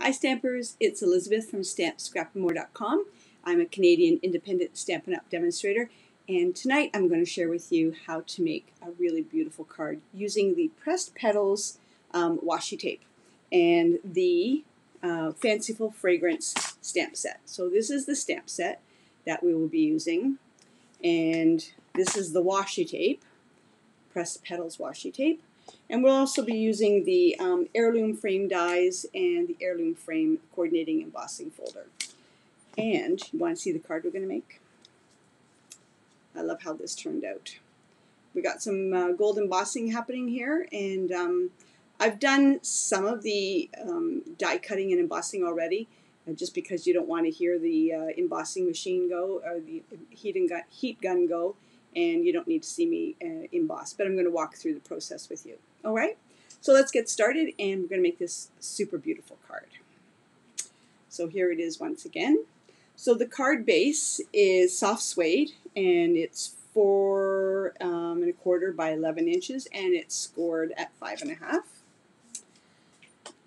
Hi Stampers, it's Elizabeth from StampScrapandMore.com. I'm a Canadian independent Stampin' Up! Demonstrator, and tonight I'm going to share with you how to make a really beautiful card using the pressed petals washi tape and the Fanciful fragrance stamp set. So this is the stamp set that we will be using, and this is the washi tape, pressed petals washi tape. And we'll also be using the Heirloom frame dies and the Heirloom frame coordinating embossing folder. And you want to see the card we're going to make? I love how this turned out. We got some gold embossing happening here, and I've done some of the die cutting and embossing already, just because you don't want to hear the embossing machine go or the heat gun go, and you don't need to see me emboss, but I'm going to walk through the process with you. All right, so let's get started, and we're going to make this super beautiful card. So here it is once again. So the card base is soft suede, and it's 4 1/4 by 11 inches, and it's scored at 5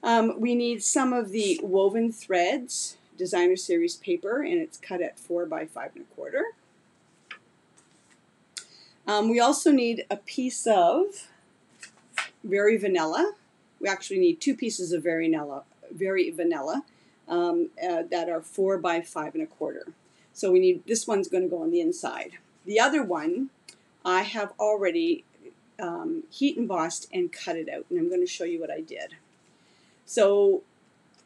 1/2. We need some of the woven threads, designer series paper, and it's cut at 4 by 5 1/4. We also need a piece of Very Vanilla. We actually need 2 pieces of Very Vanilla that are 4 by 5 1/4. So we need, this one's going to go on the inside. The other one I have already heat embossed and cut it out, and I'm going to show you what I did. So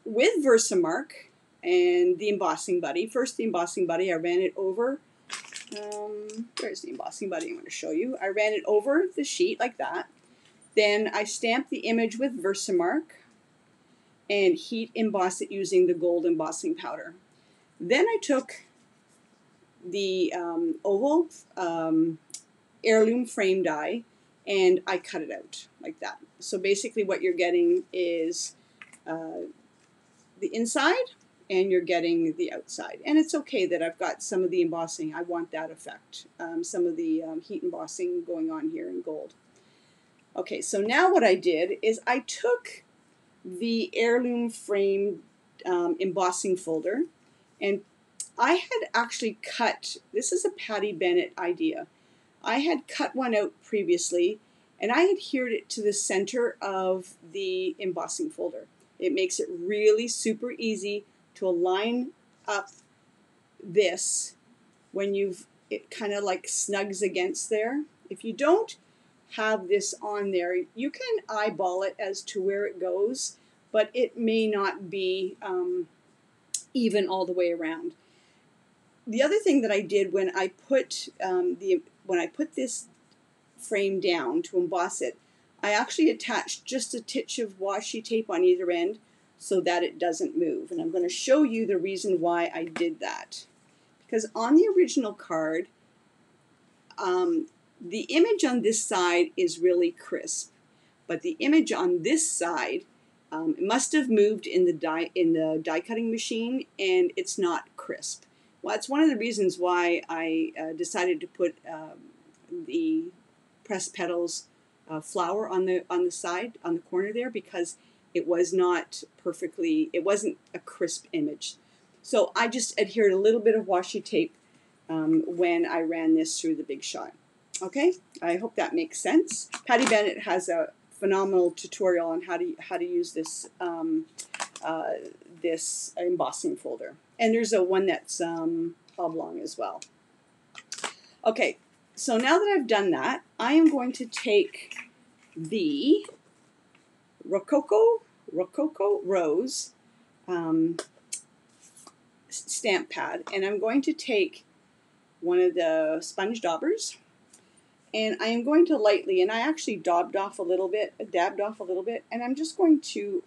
with Versamark and the embossing buddy, first the embossing buddy, I ran it over. Where's the embossing buddy? I'm going to show you. I ran it over the sheet like that. Then I stamped the image with Versamark and heat embossed it using the gold embossing powder. Then I took the oval Heirloom frame die and I cut it out like that. So basically what you're getting is the inside and you're getting the outside. And it's okay that I've got some of the embossing. I want that effect. Some of the heat embossing going on here in gold. Okay, so now what I did is I took the Heirloom frame embossing folder, and I had actually cut, this is a Patty Bennett idea. I had cut one out previously, and I adhered it to the center of the embossing folder. It makes it really super easy to align up this when it kind of like snugs against there. If you don't have this on there, you can eyeball it as to where it goes, but it may not be even all the way around. The other thing that I did when I put this frame down to emboss it, I actually attached just a titch of washi tape on either end so that it doesn't move. And I'm going to show you the reason why I did that. Because on the original card, the image on this side is really crisp, but the image on this side must have moved in the die cutting machine, and it's not crisp. Well, that's one of the reasons why I decided to put the pressed petals flower on the side, on the corner there, because it was not perfectly, it wasn't a crisp image. So I just adhered a little bit of washi tape when I ran this through the Big Shot. Okay, I hope that makes sense. Patty Bennett has a phenomenal tutorial on how to use this this embossing folder, and there's a one that's oblong as well. Okay, so now that I've done that, I am going to take the Rococo Rose stamp pad, and I'm going to take one of the sponge daubers, and I am going to lightly, and I actually dabbed off a little bit, and I'm just going to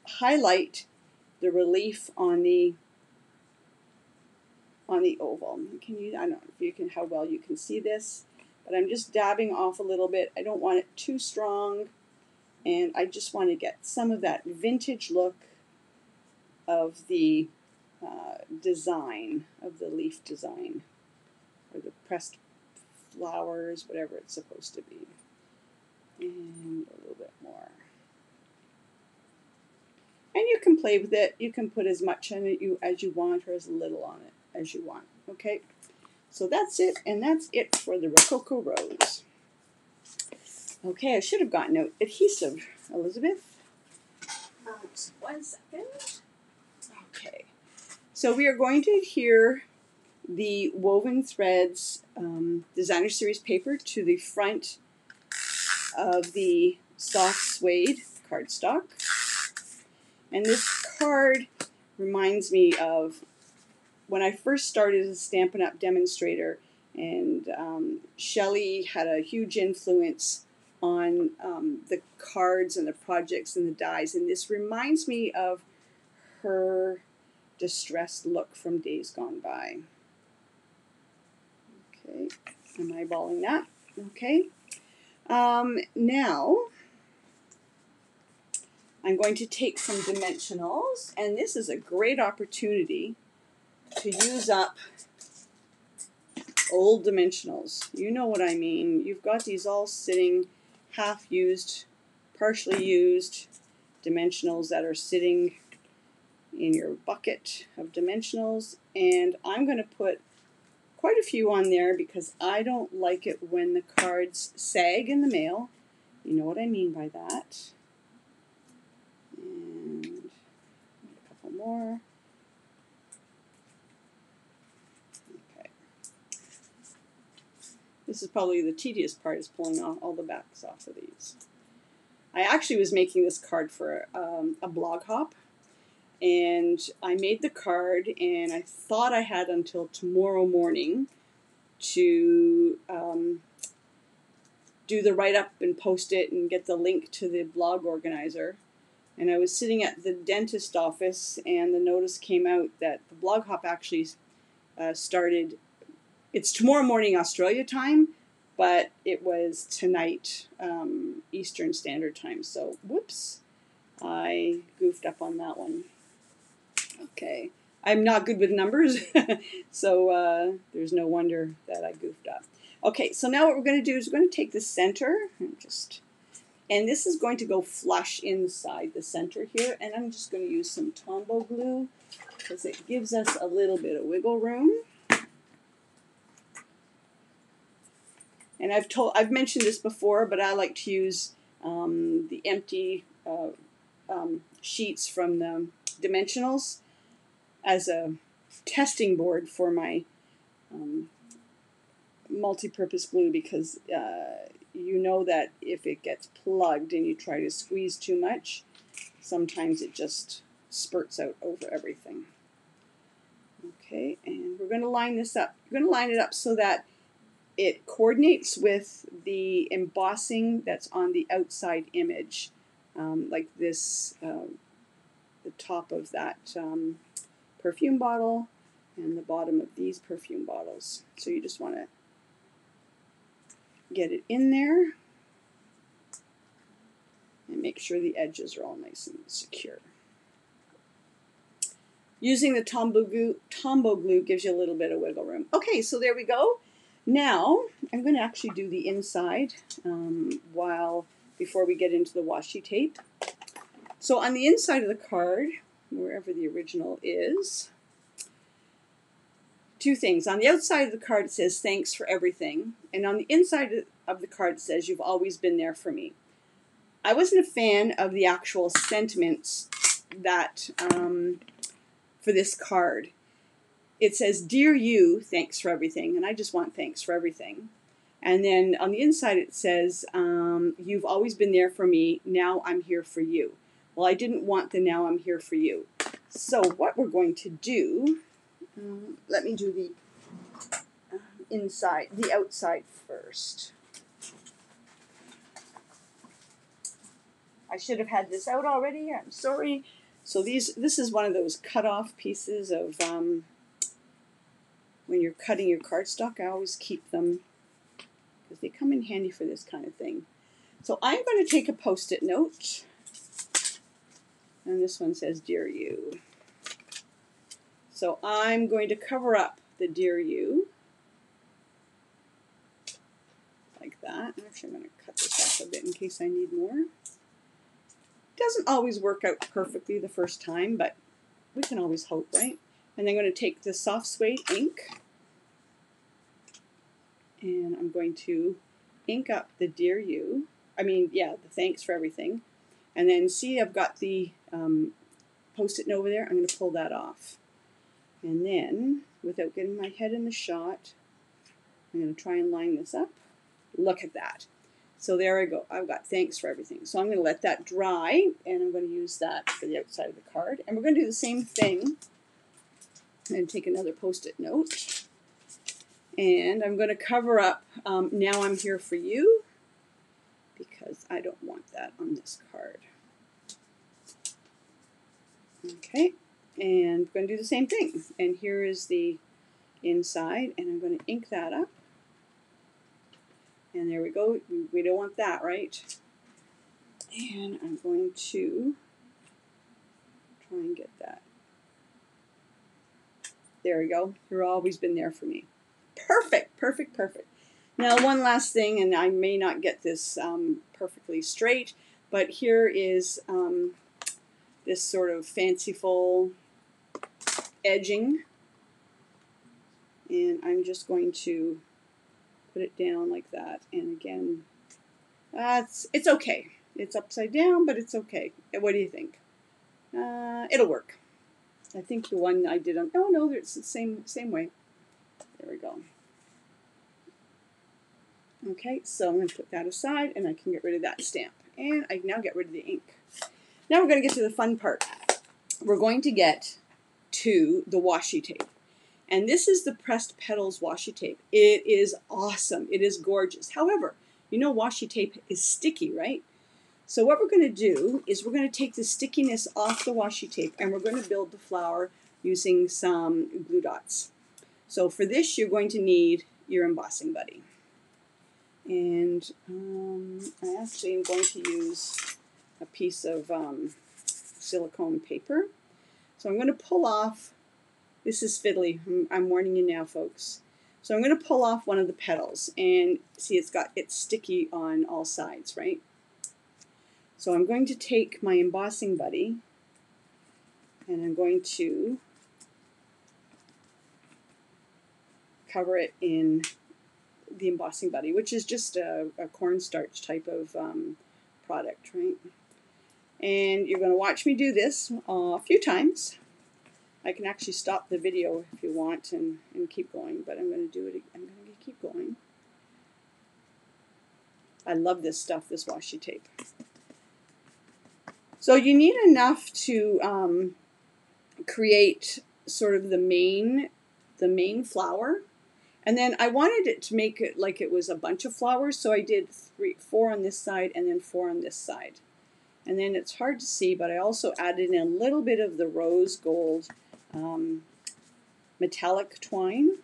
highlight the relief on the oval. I don't know if you can, how well you can see this, but I'm just dabbing off a little bit. I don't want it too strong, and I just want to get some of that vintage look of the design, of the leaf design, or the pressed flowers, whatever it's supposed to be. And a little bit more. And you can play with it. You can put as much on it as you want or as little on it as you want. Okay, so that's it, and that's it for the Rococo Rose. Okay, I should have gotten out adhesive, Elizabeth. Just 1 second. Okay, so we are going to adhere the Woven Threads Designer Series paper to the front of the soft suede cardstock. And this card reminds me of when I first started as a Stampin' Up! Demonstrator, and Shelley had a huge influence on the cards and the projects and the dies, and this reminds me of her distressed look from days gone by. Okay, I'm eyeballing that. Okay, now I'm going to take some dimensionals, and this is a great opportunity to use up old dimensionals. You know what I mean. You've got these all sitting half used, partially used dimensionals that are sitting in your bucket of dimensionals, and I'm going to put quite a few on there because I don't like it when the cards sag in the mail. You know what I mean by that. And a couple more. Okay. This is probably the tedious part, is pulling off all the backs off of these. I actually was making this card for a blog hop, and I made the card, and I thought I had until tomorrow morning to do the write-up and post it and get the link to the blog organizer. And I was sitting at the dentist office, and the notice came out that the blog hop actually started. It's tomorrow morning Australia time, but it was tonight Eastern Standard Time. So, whoops, I goofed up on that one. Okay, I'm not good with numbers, so there's no wonder that I goofed up. Okay, so now what we're going to do is we're going to take the center and this is going to go flush inside the center here, and I'm just going to use some Tombow glue because it gives us a little bit of wiggle room. And I've mentioned this before, but I like to use the empty sheets from the dimensionals as a testing board for my multi-purpose glue, because you know that if it gets plugged and you try to squeeze too much, sometimes it just spurts out over everything. Okay, and we're going to line this up. We're going to line it up so that it coordinates with the embossing that's on the outside image, like this, the top of that perfume bottle and the bottom of these perfume bottles. So you just want to get it in there and make sure the edges are all nice and secure. Using the Tombow glue gives you a little bit of wiggle room. Okay, so there we go. Now I'm going to actually do the inside before we get into the washi tape. So on the inside of the card, wherever the original is, two things. On the outside of the card it says thanks for everything, and on the inside of the card it says you've always been there for me. I wasn't a fan of the actual sentiments that for this card. It says, "Dear you, thanks for everything," and I just want thanks for everything. And then on the inside it says, "You've always been there for me, now I'm here for you." Well, I didn't want the "now I'm here for you." So what we're going to do, let me do the outside first. I should have had this out already, I'm sorry. So this is one of those cut-off pieces of, when you're cutting your cardstock, I always keep them because they come in handy for this kind of thing. So I'm going to take a Post-it note, and this one says, "Dear you." So I'm going to cover up the "Dear you," like that. Actually, I'm going to cut this off a bit in case I need more. doesn't always work out perfectly the first time, but we can always hope, right? And I'm going to take the soft suede ink, and I'm going to ink up the Dear You. The thanks for everything. And then see, I've got the Post-it note over there. I'm going to pull that off. And then, without getting my head in the shot, I'm going to try and line this up. Look at that. So there I go. I've got thanks for everything. So I'm going to let that dry, and I'm going to use that for the outside of the card. And we're going to do the same thing. I'm going to take another Post-it note. And I'm going to cover up Now I'm Here for You, because I don't want that on this card. Okay, and I'm going to do the same thing. And here is the inside, and I'm going to ink that up. And there we go. We don't want that, right? And I'm going to try and get that. There we go. You've always been there for me. Perfect, perfect, perfect. Now, one last thing, and I may not get this perfectly straight, but here is this sort of fanciful edging. And I'm just going to put it down like that. And again, it's okay. It's upside down, but it's okay. What do you think? It'll work. I think the one I did on, oh no, it's the same way. There we go. Okay, so I'm going to put that aside, and I can get rid of that stamp. And I can now get rid of the ink. Now we're going to get to the fun part. We're going to get to the washi tape. And this is the Pressed Petals washi tape. It is awesome. It is gorgeous. However, you know washi tape is sticky, right? So what we're going to do is we're going to take the stickiness off the washi tape, and we're going to build the flower using some glue dots. So for this, you're going to need your embossing buddy. And I actually am going to use a piece of silicone paper. So I'm going to pull off, this is fiddly, I'm warning you now, folks. So I'm going to pull off one of the petals, and see it's sticky on all sides, right? So I'm going to take my embossing buddy, and I'm going to cover it in the embossing buddy, which is just a cornstarch type of product, right? And you're going to watch me do this a few times. I can actually stop the video if you want and keep going, but I'm going to do it. I'm going to keep going. I love this stuff, this washi tape. So you need enough to create sort of the main flower. And then I wanted it to make it like it was a bunch of flowers, so I did 4 on this side and then 4 on this side. And then it's hard to see, but I also added in a little bit of the rose gold metallic twine.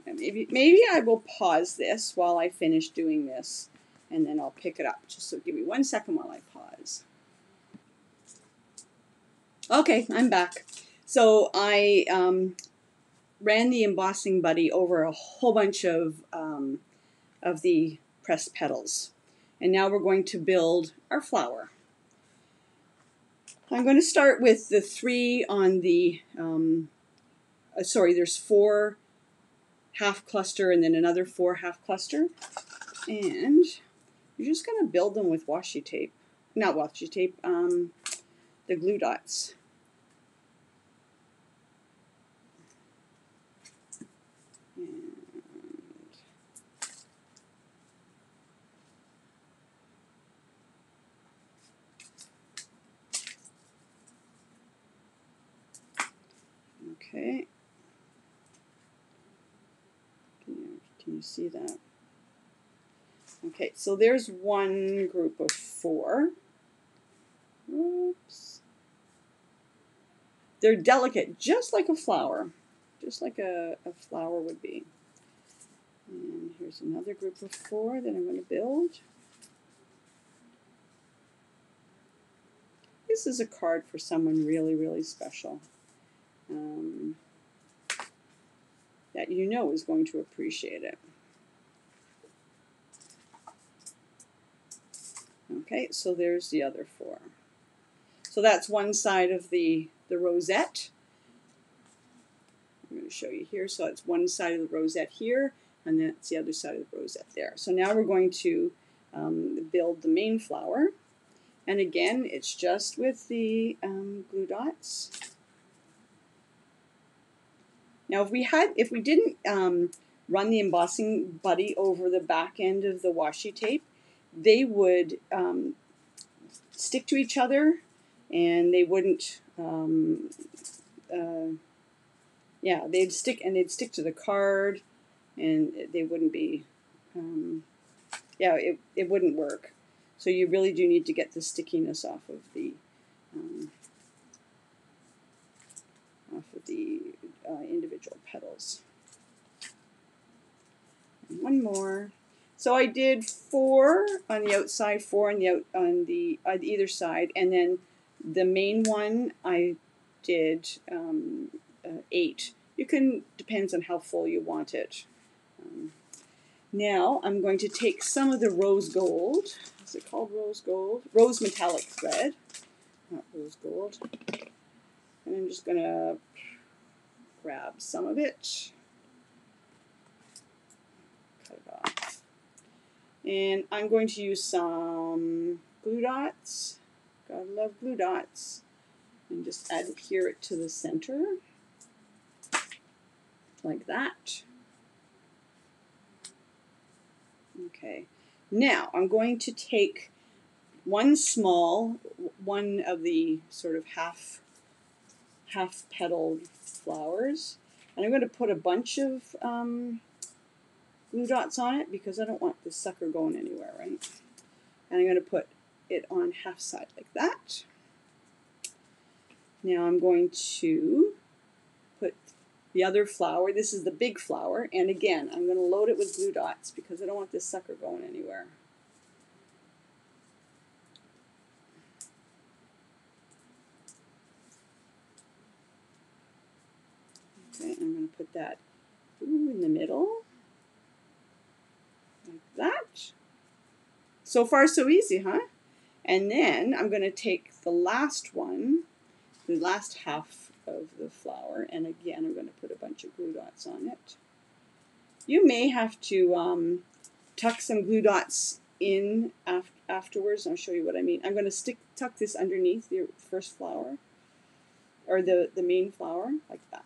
And maybe I will pause this while I finish doing this, and then I'll pick it up. Just so give me 1 second while I pause. Okay, I'm back. So I ran the embossing buddy over a whole bunch of the pressed petals. And now we're going to build our flower. I'm going to start with the 3 on the, there's 4 half cluster and then another 4 half cluster. And you're just going to build them with washi tape. Not washi tape, the glue dots. Okay. Can you see that? Okay, so there's one group of 4. Oops. They're delicate, just like a flower. Just like a flower would be. And here's another group of 4 that I'm going to build. This is a card for someone really, really special. That you know is going to appreciate it. Okay, so there's the other 4. So that's one side of the rosette. I'm going to show you here. So it's one side of the rosette here, and that's the other side of the rosette there. So now we're going to build the main flower. And again, it's just with the glue dots. Now, if we didn't run the embossing buddy over the back end of the washi tape, they would stick to each other, and they wouldn't. Yeah, they'd stick to the card, and they wouldn't be. Yeah, it wouldn't work. So you really do need to get the stickiness off of the individual petals. And one more. So I did 4 on the outside, 4 on either side, and then the main one I did 8. You can, depends on how full you want it. Now I'm going to take some of the rose gold. Is it called rose gold? Rose metallic thread, not rose gold. And I'm just going to grab some of it, cut it off. And I'm going to use some glue dots. Gotta love glue dots. And just adhere it to the center, like that. Okay, now I'm going to take one of the sort of half petaled flowers, and I'm going to put a bunch of glue dots on it because I don't want this sucker going anywhere, right? And I'm going to put it on half side like that. Now I'm going to put the other flower. This is the big flower, and again I'm going to load it with glue dots because I don't want this sucker going anywhere. Okay, I'm going to put that in the middle, like that. So far so easy, huh? And then I'm going to take the last one, the last half of the flower, and again I'm going to put a bunch of glue dots on it. You may have to tuck some glue dots in afterwards. I'll show you what I mean. I'm going to tuck this underneath the first flower, or the main flower, like that.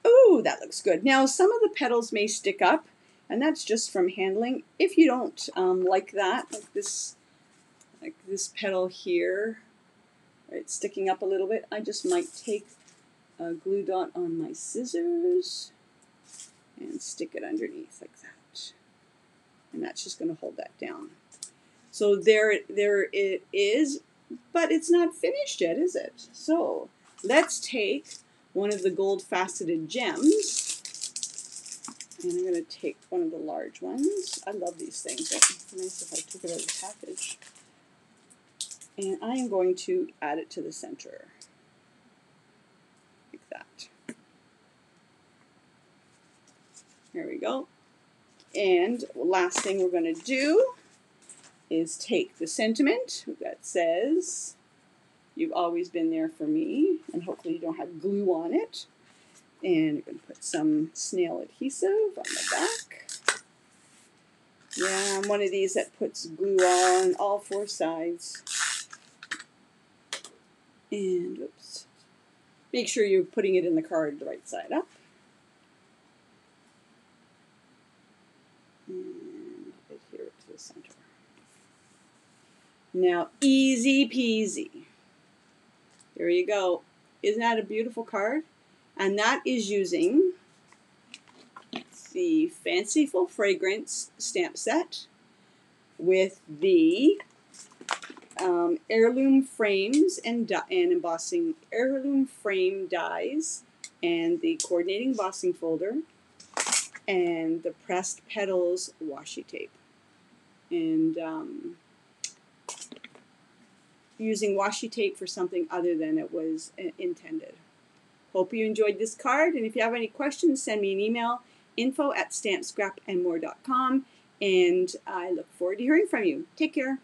Oh, that looks good. Now some of the petals may stick up, and that's just from handling. If you don't like that, like this petal here, right, sticking up a little bit, I just might take a glue dot on my scissors and stick it underneath like that. And that's just going to hold that down. So there it is, but it's not finished yet, is it? So let's take one of the gold faceted gems, and I'm going to take one of the large ones. I love these things. It'd be nice if I took it out of the package. And I am going to add it to the center, like that. There we go. And last thing we're going to do is take the sentiment that says, "You've always been there for me," and hopefully you don't have glue on it. And you're going to put some snail adhesive on the back. Yeah, I'm one of these that puts glue on all 4 sides. And oops, make sure you're putting it in the card the right side up. And adhere it to the center. Now, easy peasy. There you go. Isn't that a beautiful card? And that is using the Fanciful Fragrance stamp set with the heirloom frames and embossing heirloom frame dies, and the coordinating embossing folder, and the pressed petals washi tape, and using washi tape for something other than it was intended. Hope you enjoyed this card, and if you have any questions, send me an email, info@stampscrapandmore.com, And I look forward to hearing from you. Take care.